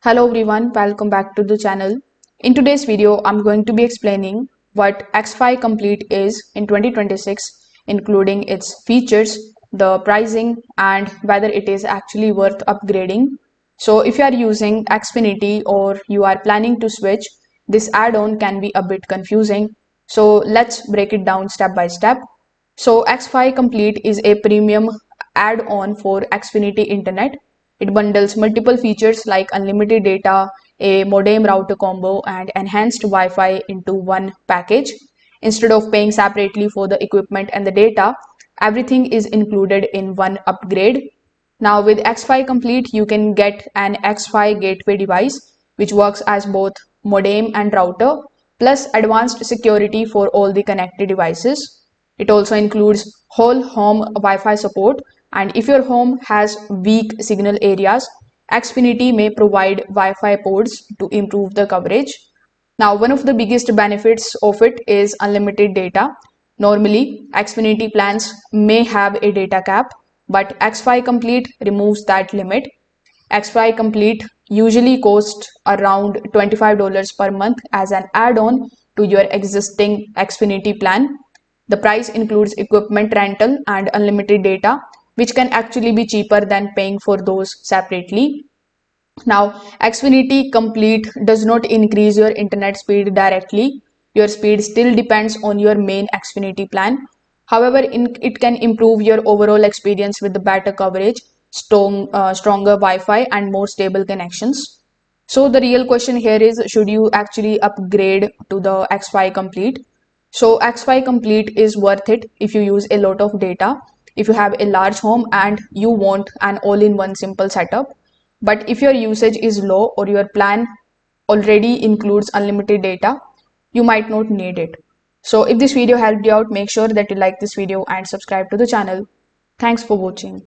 Hello everyone, welcome back to the channel. In today's video, I'm going to be explaining what xFi Complete is in 2026, including its features, the pricing, and whether it is actually worth upgrading. So if you are using Xfinity or you are planning to switch, this add-on can be a bit confusing. So let's break it down step by step. So xFi Complete is a premium add-on for Xfinity Internet. It bundles multiple features like unlimited data, a modem router combo, and enhanced Wi-Fi into one package. Instead of paying separately for the equipment and the data, everything is included in one upgrade. Now with xFi Complete, you can get an xFi gateway device which works as both modem and router, plus advanced security for all the connected devices. It also includes whole home Wi-Fi support, and if your home has weak signal areas, Xfinity may provide Wi-Fi ports to improve the coverage. Now, one of the biggest benefits of it is unlimited data. Normally, Xfinity plans may have a data cap, but xFi Complete removes that limit. xFi Complete usually costs around $25 per month as an add-on to your existing Xfinity plan. The price includes equipment rental and unlimited data, which can actually be cheaper than paying for those separately. Now, Xfinity Complete does not increase your internet speed directly. Your speed still depends on your main Xfinity plan. However, it can improve your overall experience with the better coverage, stronger Wi-Fi, and more stable connections. So the real question here is, should you actually upgrade to the xFi Complete? So xFi Complete is worth it if you use a lot of data, if you have a large home and you want an all-in-one simple setup. But if your usage is low or your plan already includes unlimited data, you might not need it. So if this video helped you out, make sure that you like this video and subscribe to the channel. Thanks for watching.